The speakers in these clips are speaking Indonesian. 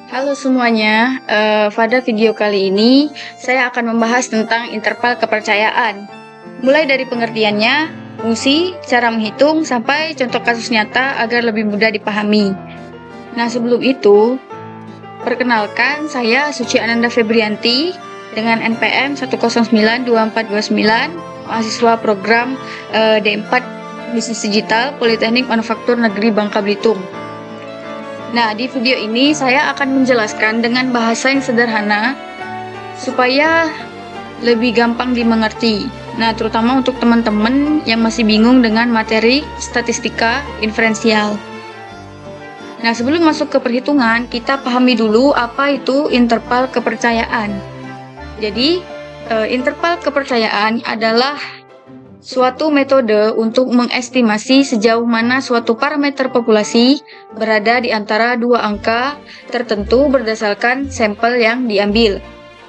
Halo semuanya, pada video kali ini saya akan membahas tentang interval kepercayaan. Mulai dari pengertiannya, fungsi, cara menghitung, sampai contoh kasus nyata agar lebih mudah dipahami. Nah sebelum itu, perkenalkan saya Suci Ananda Febrianti dengan NPM 1092429, mahasiswa program D4 Bisnis Digital Politeknik Manufaktur Negeri Bangka Belitung. Nah, di video ini saya akan menjelaskan dengan bahasa yang sederhana supaya lebih gampang dimengerti. Nah, terutama untuk teman-teman yang masih bingung dengan materi statistika inferensial. Nah, sebelum masuk ke perhitungan, kita pahami dulu apa itu interval kepercayaan. Jadi, interval kepercayaan adalah suatu metode untuk mengestimasi sejauh mana suatu parameter populasi berada di antara dua angka tertentu berdasarkan sampel yang diambil.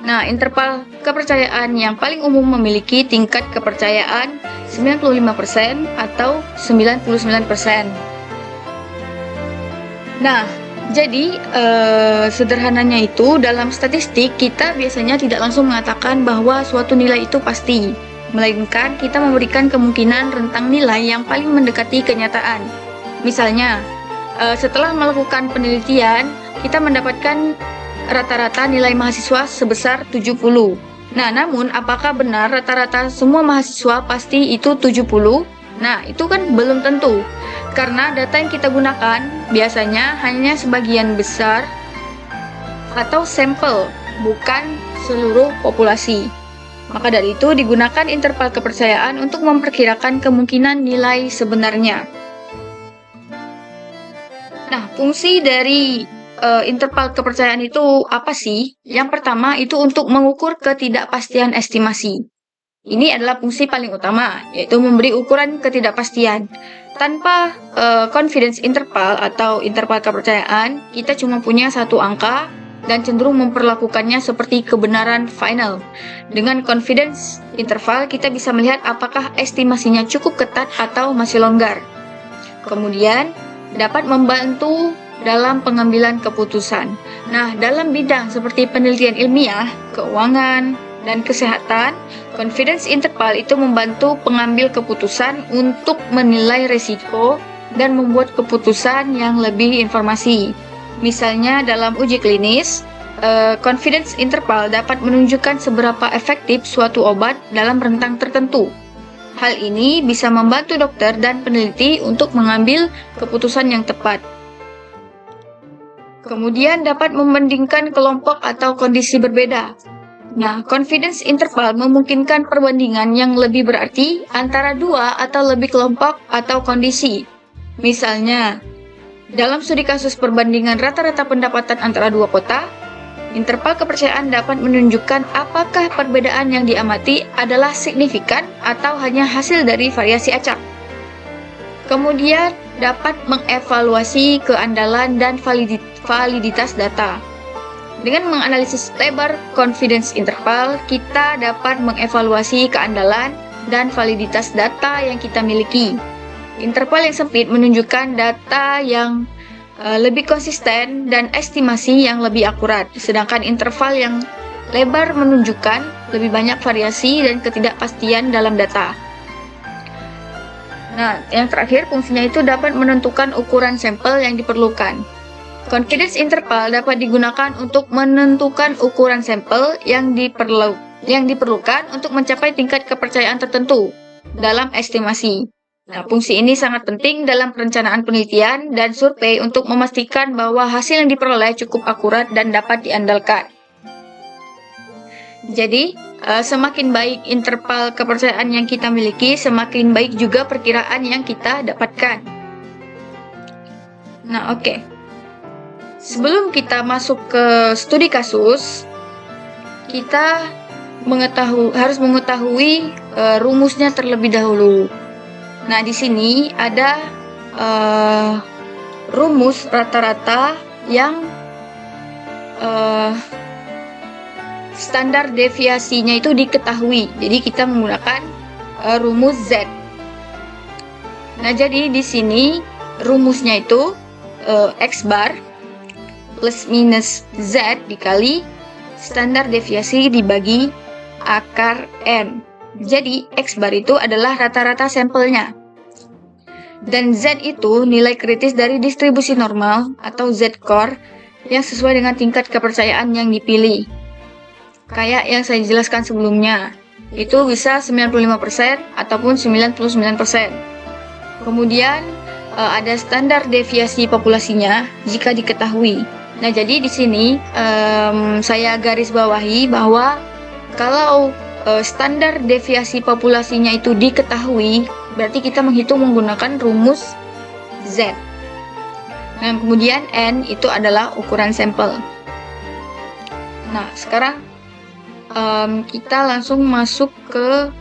Nah, interval kepercayaan yang paling umum memiliki tingkat kepercayaan 95% atau 99%. Nah, jadi sederhananya itu dalam statistik kita biasanya tidak langsung mengatakan bahwa suatu nilai itu pasti, melainkan kita memberikan kemungkinan rentang nilai yang paling mendekati kenyataan. Misalnya, setelah melakukan penelitian, kita mendapatkan rata-rata nilai mahasiswa sebesar 70. Nah, namun apakah benar rata-rata semua mahasiswa pasti itu 70? Nah, itu kan belum tentu. Karena data yang kita gunakan biasanya hanya sebagian besar atau sampel, bukan seluruh populasi. Maka dari itu digunakan interval kepercayaan untuk memperkirakan kemungkinan nilai sebenarnya. Nah, fungsi dari interval kepercayaan itu apa sih? Yang pertama itu untuk mengukur ketidakpastian estimasi. Ini adalah fungsi paling utama, yaitu memberi ukuran ketidakpastian. Tanpa confidence interval atau interval kepercayaan, kita cuma punya satu angka dan cenderung memperlakukannya seperti kebenaran final. Dengan confidence interval, kita bisa melihat apakah estimasinya cukup ketat atau masih longgar. Kemudian, dapat membantu dalam pengambilan keputusan. Nah, dalam bidang seperti penelitian ilmiah, keuangan, dan kesehatan, confidence interval itu membantu pengambil keputusan untuk menilai resiko dan membuat keputusan yang lebih informasi. Misalnya dalam uji klinis, confidence interval dapat menunjukkan seberapa efektif suatu obat dalam rentang tertentu. Hal ini bisa membantu dokter dan peneliti untuk mengambil keputusan yang tepat. Kemudian dapat membandingkan kelompok atau kondisi berbeda. Nah, confidence interval memungkinkan perbandingan yang lebih berarti antara dua atau lebih kelompok atau kondisi. Misalnya, dalam studi kasus perbandingan rata-rata pendapatan antara dua kota, interval kepercayaan dapat menunjukkan apakah perbedaan yang diamati adalah signifikan atau hanya hasil dari variasi acak. Kemudian, dapat mengevaluasi keandalan dan validitas data. Dengan menganalisis lebar confidence interval, kita dapat mengevaluasi keandalan dan validitas data yang kita miliki. Interval yang sempit menunjukkan data yang lebih konsisten dan estimasi yang lebih akurat, sedangkan interval yang lebar menunjukkan lebih banyak variasi dan ketidakpastian dalam data. Nah, yang terakhir fungsinya itu dapat menentukan ukuran sampel yang diperlukan. Confidence interval dapat digunakan untuk menentukan ukuran sampel yang diperlukan untuk mencapai tingkat kepercayaan tertentu dalam estimasi. Nah, fungsi ini sangat penting dalam perencanaan penelitian dan survei untuk memastikan bahwa hasil yang diperoleh cukup akurat dan dapat diandalkan. Jadi, semakin baik interval kepercayaan yang kita miliki, semakin baik juga perkiraan yang kita dapatkan. Nah, oke. Sebelum kita masuk ke studi kasus, kita harus mengetahui rumusnya terlebih dahulu. Nah, di sini ada rumus rata-rata yang standar deviasinya itu diketahui. Jadi kita menggunakan rumus Z. Nah, jadi di sini rumusnya itu X bar plus minus Z dikali standar deviasi dibagi akar N. Jadi, X bar itu adalah rata-rata sampelnya. Dan Z itu nilai kritis dari distribusi normal atau Z-core yang sesuai dengan tingkat kepercayaan yang dipilih. Kayak yang saya jelaskan sebelumnya, itu bisa 95% ataupun 99%. Kemudian ada standar deviasi populasinya jika diketahui. Nah, jadi di sini saya garis bawahi bahwa kalau standar deviasi populasinya itu diketahui, berarti kita menghitung menggunakan rumus Z. Nah, kemudian N itu adalah ukuran sampel. Nah, sekarang kita langsung masuk ke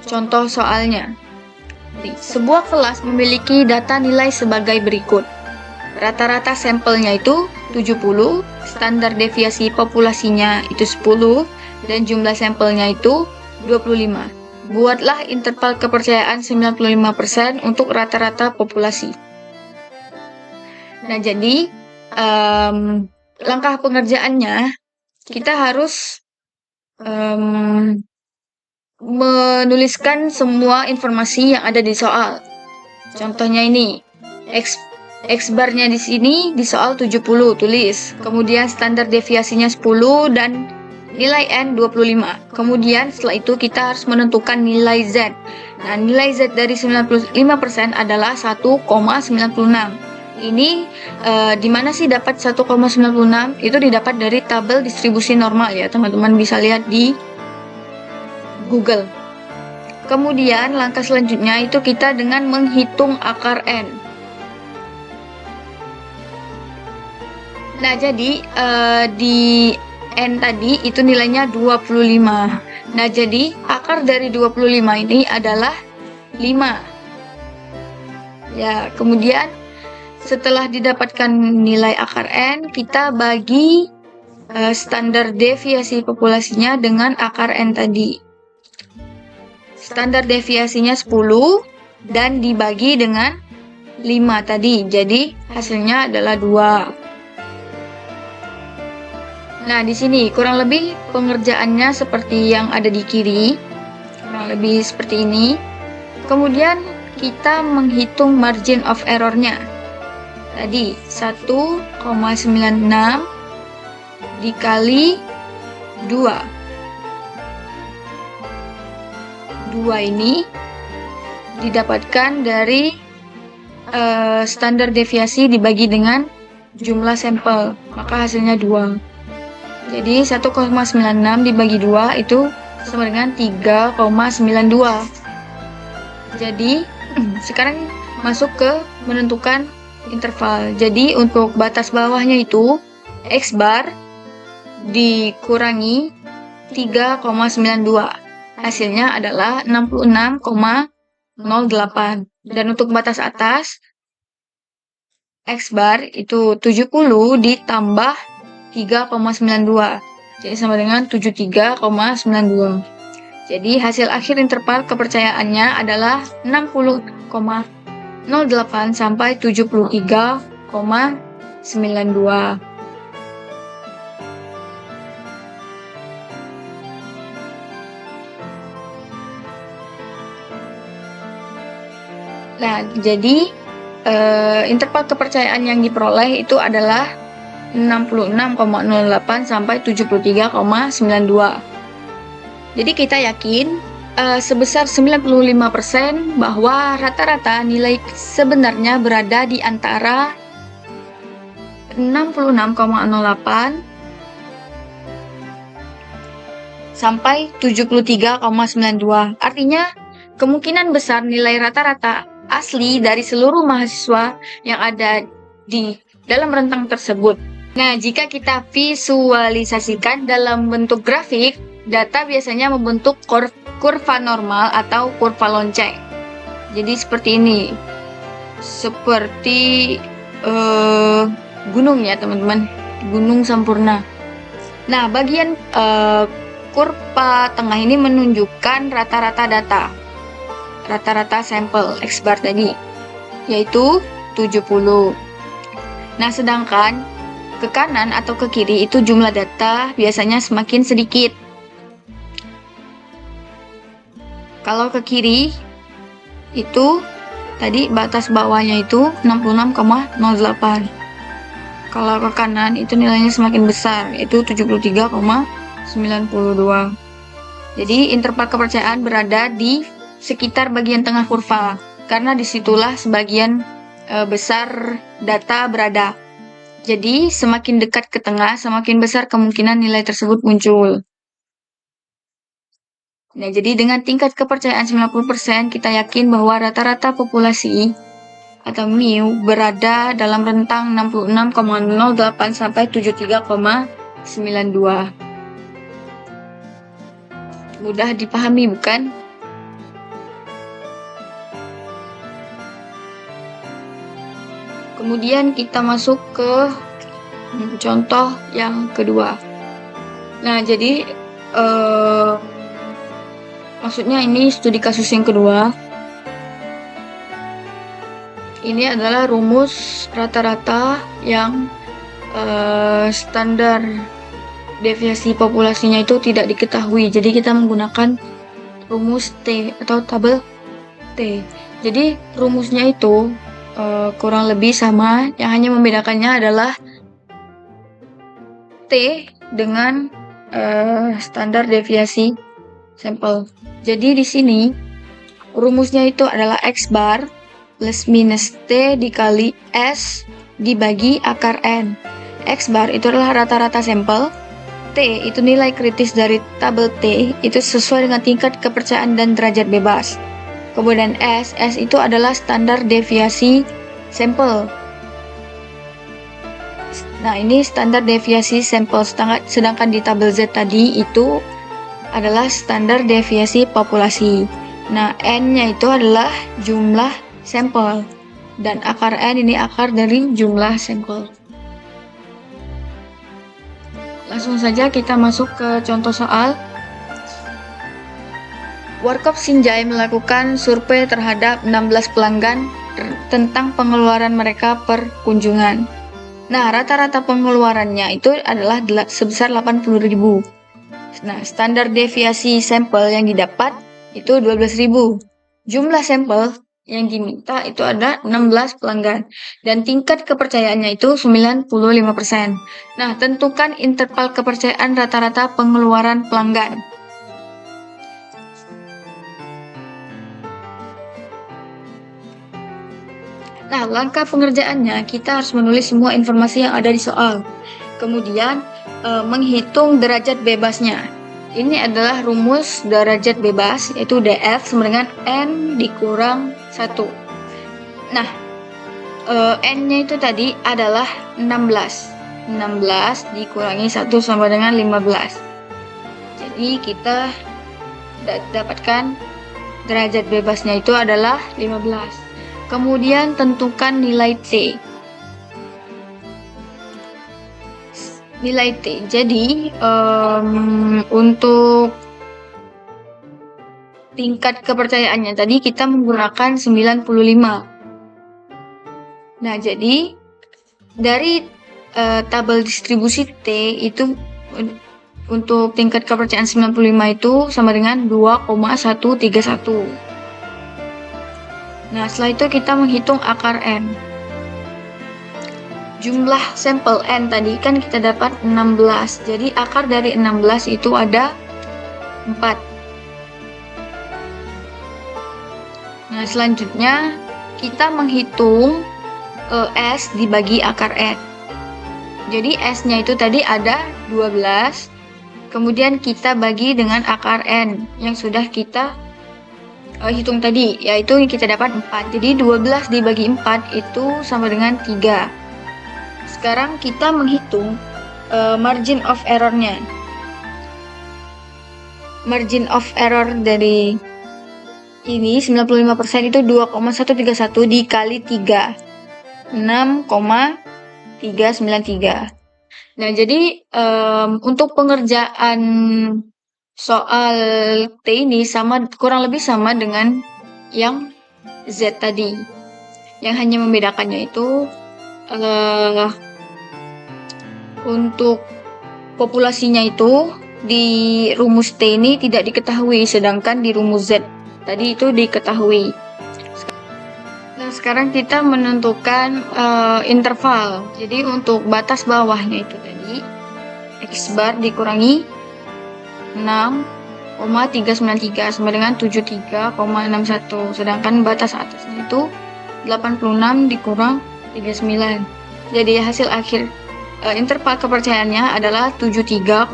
contoh soalnya. Sebuah kelas memiliki data nilai sebagai berikut. Rata-rata sampelnya itu 70, standar deviasi populasinya itu 10, dan jumlah sampelnya itu 25. Buatlah interval kepercayaan 95% untuk rata-rata populasi. Nah, jadi langkah pengerjaannya, kita harus menuliskan semua informasi yang ada di soal. Contohnya ini, X barnya di sini di soal 70, tulis. Kemudian standar deviasinya 10 dan nilai N 25. Kemudian setelah itu kita harus menentukan nilai Z. Nah, nilai Z dari 95% adalah 1,96. Ini di mana sih dapat 1,96? Itu didapat dari tabel distribusi normal ya, teman-teman bisa lihat di Google. Kemudian langkah selanjutnya itu kita dengan menghitung akar N. Nah, jadi di N tadi itu nilainya 25. Nah, jadi akar dari 25 ini adalah 5. Ya, kemudian setelah didapatkan nilai akar N, kita bagi standar deviasi populasinya dengan akar N tadi. Standar deviasinya 10 dan dibagi dengan 5 tadi. Jadi hasilnya adalah 2. Nah, di sini kurang lebih pengerjaannya seperti yang ada di kiri. Kurang lebih seperti ini. Kemudian kita menghitung margin of error-nya. Tadi 1,96 dikali 2. 2 ini didapatkan dari standar deviasi dibagi dengan jumlah sampel. Maka hasilnya 2. Jadi 1,96 dibagi 2 itu sama dengan 3,92. Jadi sekarang masuk ke menentukan interval. Jadi untuk batas bawahnya itu X bar dikurangi 3,92. Hasilnya adalah 66,08. Dan untuk batas atas X bar itu 70 ditambah 3,92. Jadi sama dengan 73,92. Jadi hasil akhir interval kepercayaannya adalah 60,08 sampai 73,92. Nah, jadi interval kepercayaan yang diperoleh itu adalah 66,08 sampai 73,92. Jadi kita yakin sebesar 95% bahwa rata-rata nilai sebenarnya berada di antara 66,08 sampai 73,92. Artinya kemungkinan besar nilai rata-rata asli dari seluruh mahasiswa yang ada di dalam rentang tersebut. Nah, jika kita visualisasikan dalam bentuk grafik, data biasanya membentuk kurva normal atau kurva lonceng. Jadi seperti ini. Seperti gunung ya, teman-teman. Gunung sempurna. Nah, bagian kurva tengah ini menunjukkan rata-rata data. Rata-rata sampel X bar tadi, yaitu 70. Nah, sedangkan ke kanan atau ke kiri itu jumlah data biasanya semakin sedikit. Kalau ke kiri itu tadi batas bawahnya itu 66,08. Kalau ke kanan itu nilainya semakin besar, yaitu 73,92. Jadi interval kepercayaan berada di sekitar bagian tengah kurva, karena disitulah sebagian besar data berada. Jadi semakin dekat ke tengah, semakin besar kemungkinan nilai tersebut muncul. Nah, jadi dengan tingkat kepercayaan 90%, kita yakin bahwa rata-rata populasi atau mu berada dalam rentang 66,08 sampai 73,92. Mudah dipahami, bukan? Kemudian kita masuk ke contoh yang kedua. Nah, jadi maksudnya ini studi kasus yang kedua. Ini adalah rumus rata-rata yang standar deviasi populasinya itu tidak diketahui. Jadi kita menggunakan rumus T atau tabel T. Jadi rumusnya itu kurang lebih sama. Yang hanya membedakannya adalah T dengan standar deviasi sampel. Jadi di sini rumusnya itu adalah X bar plus minus T dikali S dibagi akar N. X bar itu adalah rata-rata sampel. T itu nilai kritis dari tabel T, itu sesuai dengan tingkat kepercayaan dan derajat bebas. Kemudian S itu adalah standar deviasi sampel. Nah, ini standar deviasi sampel, sedangkan di tabel Z tadi itu adalah standar deviasi populasi. Nah, N-nya itu adalah jumlah sampel, dan akar N ini akar dari jumlah sampel. Langsung saja kita masuk ke contoh soal. Warkop Sinjai melakukan survei terhadap 16 pelanggan tentang pengeluaran mereka per kunjungan. Nah, rata-rata pengeluarannya itu adalah sebesar 80.000. Nah, standar deviasi sampel yang didapat itu 12.000. Jumlah sampel yang diminta itu ada 16 pelanggan, dan tingkat kepercayaannya itu 95%. Nah, tentukan interval kepercayaan rata-rata pengeluaran pelanggan. Nah, langkah pengerjaannya kita harus menulis semua informasi yang ada di soal. Kemudian menghitung derajat bebasnya. Ini adalah rumus derajat bebas, yaitu DF sama dengan N dikurang 1. Nah, N-nya itu tadi adalah 16. 16 dikurangi 1 sama dengan 15. Jadi kita dapatkan derajat bebasnya itu adalah 15. Kemudian tentukan nilai T. Nilai T. Jadi untuk tingkat kepercayaannya tadi kita menggunakan 95. Nah, jadi dari tabel distribusi T itu untuk tingkat kepercayaan 95 itu sama dengan 2,131. Nah, setelah itu kita menghitung akar N. Jumlah sampel N tadi kan kita dapat 16. Jadi akar dari 16 itu ada 4. Nah, selanjutnya kita menghitung S dibagi akar N. Jadi S-nya itu tadi ada 12. Kemudian kita bagi dengan akar N yang sudah kita hitung tadi, yaitu yang kita dapat 4. Jadi 12 dibagi 4 itu sama dengan 3. Sekarang kita menghitung margin of error-nya. Margin of error dari ini 95% itu 2,131 dikali 3. 6,393. Nah, jadi untuk pengerjaan soal T ini kurang lebih sama dengan yang Z tadi. Yang hanya membedakannya itu Untuk populasinya itu di rumus T ini tidak diketahui, sedangkan di rumus Z tadi itu diketahui. Nah, sekarang kita menentukan interval. Jadi untuk batas bawahnya itu tadi X bar dikurangi 6,393 sama dengan 73,61. Sedangkan batas atasnya itu 86 dikurang 39. Jadi hasil akhir interval kepercayaannya adalah 73,61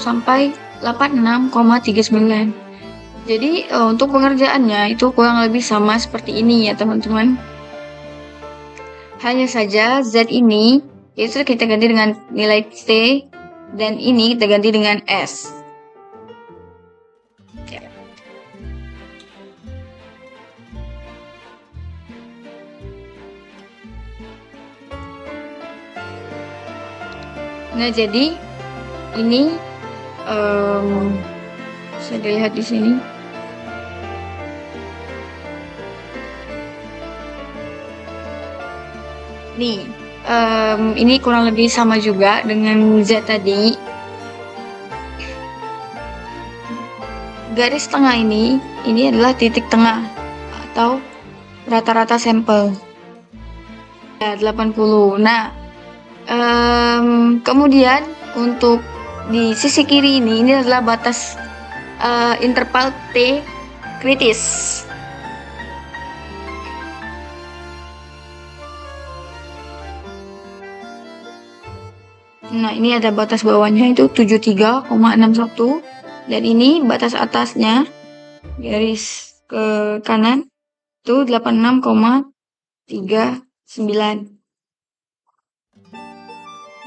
sampai 86,39. Jadi untuk pengerjaannya itu kurang lebih sama seperti ini ya teman-teman. Hanya saja Z ini itu kita ganti dengan nilai T dan ini kita ganti dengan S. Ya. Nah, jadi ini bisa dilihat di sini. Nih, ini kurang lebih sama juga dengan Z tadi. Garis tengah ini adalah titik tengah atau rata-rata sampel. Ya, 80. Nah, kemudian untuk di sisi kiri ini adalah batas interval T kritis. Nah, ini ada batas bawahnya itu 73,61 dan ini batas atasnya garis ke kanan itu 86,39.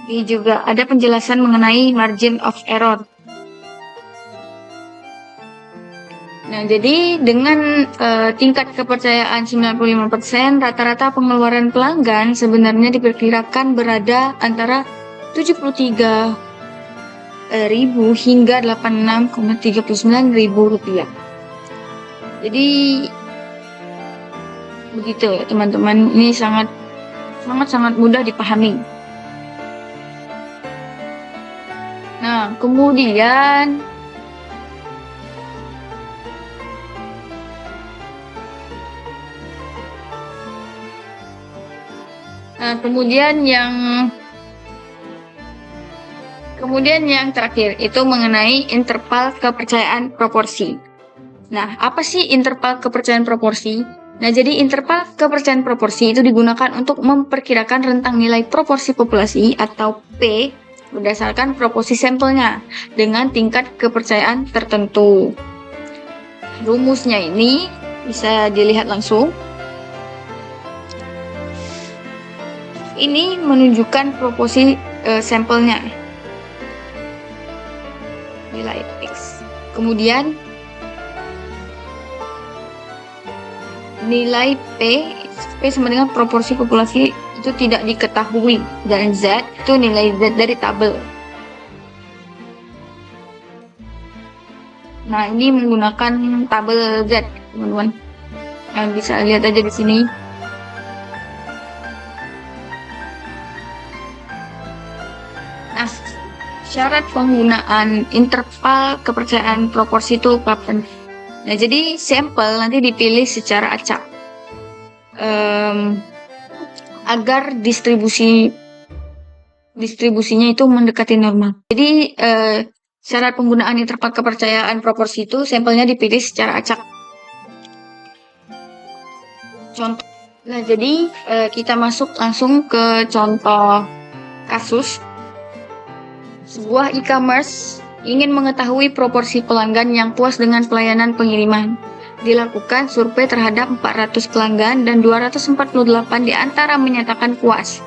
Ini juga ada penjelasan mengenai margin of error. Nah, jadi dengan tingkat kepercayaan 95%, rata-rata pengeluaran pelanggan sebenarnya diperkirakan berada antara 73.000 hingga 86,39.000 rupiah. Jadi begitu ya teman-teman, ini sangat mudah dipahami. Nah, kemudian yang terakhir itu mengenai interval kepercayaan proporsi. Nah, apa sih interval kepercayaan proporsi? Nah, jadi interval kepercayaan proporsi itu digunakan untuk memperkirakan rentang nilai proporsi populasi atau P berdasarkan proporsi sampelnya dengan tingkat kepercayaan tertentu. Rumusnya ini bisa dilihat langsung. Ini menunjukkan proporsi sampelnya. Nilai X. Kemudian nilai P sama dengan proporsi populasi itu tidak diketahui, dan Z itu nilai Z dari tabel. Nah, ini menggunakan tabel Z, teman-teman. Yang bisa lihat aja di sini. Nah, syarat penggunaan interval kepercayaan proporsi itu kapan? Nah, jadi sampel nanti dipilih secara acak agar distribusinya itu mendekati normal. Jadi syarat penggunaan interval kepercayaan proporsi itu sampelnya dipilih secara acak. Contoh. Nah, jadi kita masuk langsung ke contoh kasus. Sebuah e-commerce ingin mengetahui proporsi pelanggan yang puas dengan pelayanan pengiriman. Dilakukan survei terhadap 400 pelanggan dan 248 di antara menyatakan puas.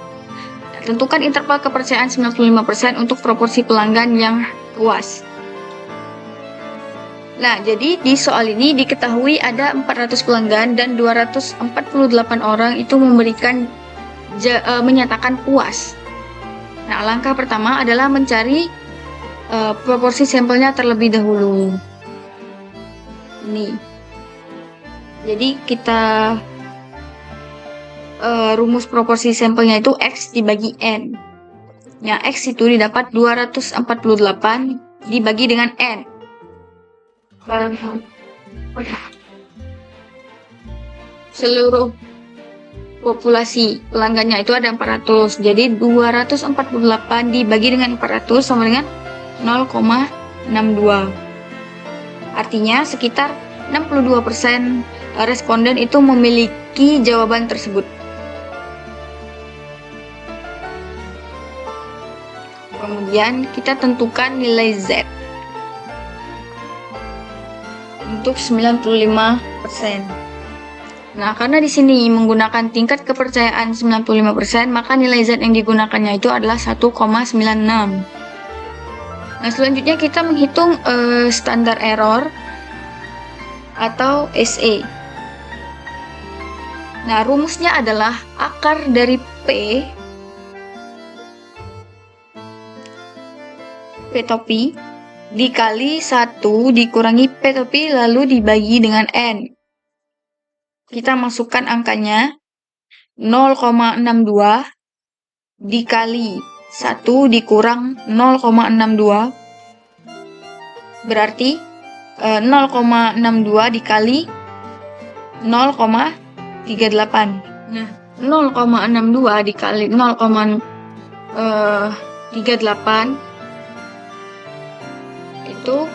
Tentukan interval kepercayaan 95% untuk proporsi pelanggan yang puas. Nah, jadi di soal ini diketahui ada 400 pelanggan dan 248 orang itu menyatakan puas. Nah, langkah pertama adalah mencari proporsi sampelnya terlebih dahulu. Ini. Jadi kita rumus proporsi sampelnya itu X dibagi N. Yang X itu didapat 248 dibagi dengan N. Seluruh populasi pelanggannya itu ada 400. Jadi 248 dibagi dengan 400 sama dengan 0,62. Artinya sekitar 62% responden itu memiliki jawaban tersebut. Kemudian kita tentukan nilai Z untuk 95%. Nah, karena di sini menggunakan tingkat kepercayaan 95%, maka nilai Z yang digunakannya itu adalah 1,96. Nah, selanjutnya kita menghitung standar error atau SE. Nah, rumusnya adalah akar dari P topi dikali 1 dikurangi P topi lalu dibagi dengan N. Kita masukkan angkanya 0,62 dikali 1 dikurang 0,62 berarti 0,62 dikali 0,38. Nah, 0,62 dikali 0,38 itu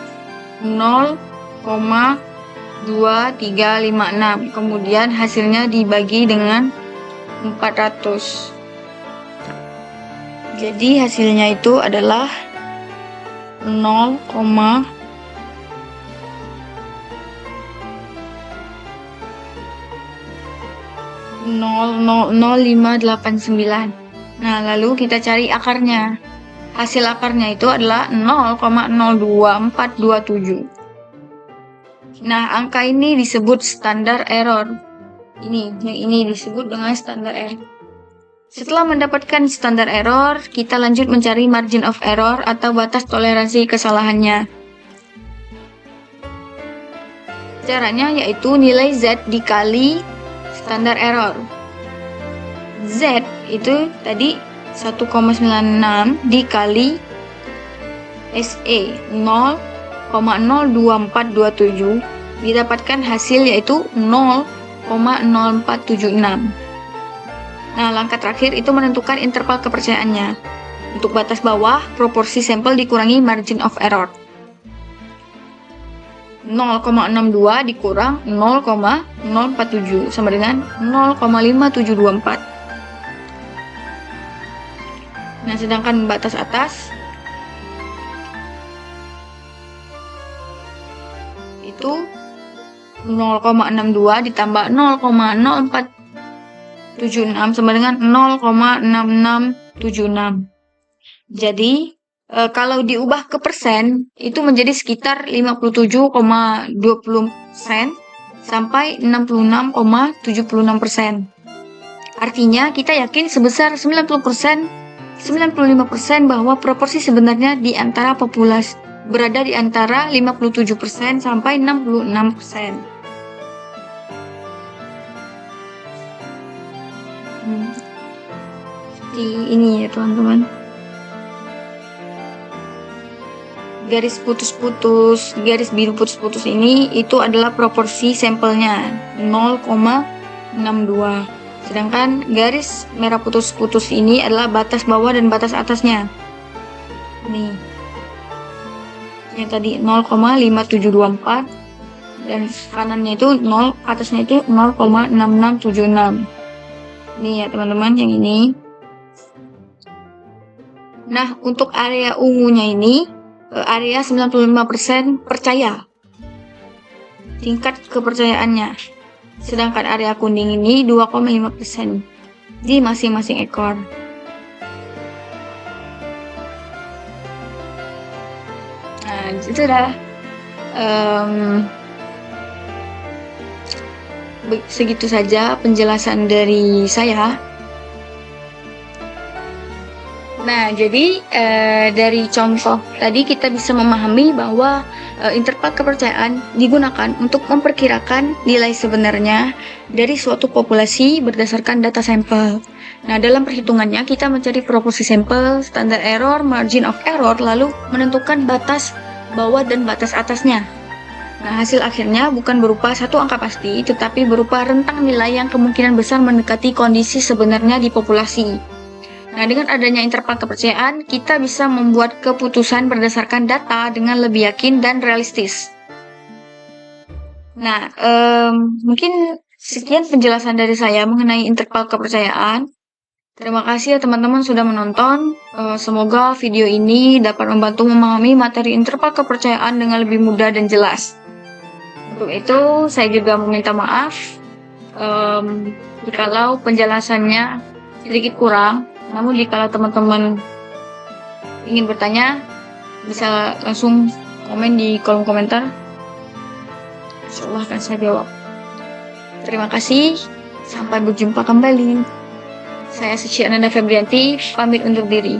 0,2356. Kemudian hasilnya dibagi dengan 400. Jadi hasilnya itu adalah 0,000589. Nah, lalu kita cari akarnya. Hasil akarnya itu adalah 0,02427. Nah, angka ini disebut standar error. Yang ini disebut dengan standar error. Setelah mendapatkan standar error, kita lanjut mencari margin of error atau batas toleransi kesalahannya. Caranya yaitu nilai Z dikali standar error. Z itu tadi 1,96 dikali SE 0,02427 didapatkan hasil yaitu 0,0476. Nah, langkah terakhir itu menentukan interval kepercayaannya. Untuk batas bawah, proporsi sampel dikurangi margin of error. 0,62 dikurang 0,047 sama dengan 0,5724. Nah, sedangkan batas atas itu 0,62 ditambah 0,0476 sama dengan 0,6676. Jadi, kalau diubah ke persen, itu menjadi sekitar 57,20% sampai 66,76%. Artinya, kita yakin sebesar 95% bahwa proporsi sebenarnya di antara populasi berada di antara 57% sampai 66%. Seperti ini ya teman-teman. Garis putus-putus, garis biru putus-putus ini itu adalah proporsi sampelnya 0,62. Sedangkan garis merah putus-putus ini adalah batas bawah dan batas atasnya. Nih. Yang tadi 0,5724 dan kanannya itu 0, atasnya itu 0,6676. Nih ya teman-teman yang ini. Nah, untuk area ungunya ini area 95% percaya. Tingkat kepercayaannya. Sedangkan area kuning ini 2,5% di masing-masing ekor. Nah, itu dah segitu saja penjelasan dari saya. Nah, jadi dari contoh tadi kita bisa memahami bahwa Interval kepercayaan digunakan untuk memperkirakan nilai sebenarnya dari suatu populasi berdasarkan data sampel. Nah, dalam perhitungannya kita mencari proporsi sampel, standar error, margin of error, lalu menentukan batas bawah dan batas atasnya. Nah, hasil akhirnya bukan berupa satu angka pasti, tetapi berupa rentang nilai yang kemungkinan besar mendekati kondisi sebenarnya di populasi. Nah, dengan adanya interval kepercayaan, kita bisa membuat keputusan berdasarkan data dengan lebih yakin dan realistis. Nah, mungkin sekian penjelasan dari saya mengenai interval kepercayaan. Terima kasih ya teman-teman sudah menonton. Semoga video ini dapat membantu memahami materi interval kepercayaan dengan lebih mudah dan jelas. Untuk itu, saya juga meminta maaf jikalau penjelasannya sedikit kurang. Namun jika teman-teman ingin bertanya, bisa langsung komen di kolom komentar. Insyaallah akan saya jawab. Terima kasih. Sampai berjumpa kembali. Saya Suci Ananda Febrianti, pamit undur diri.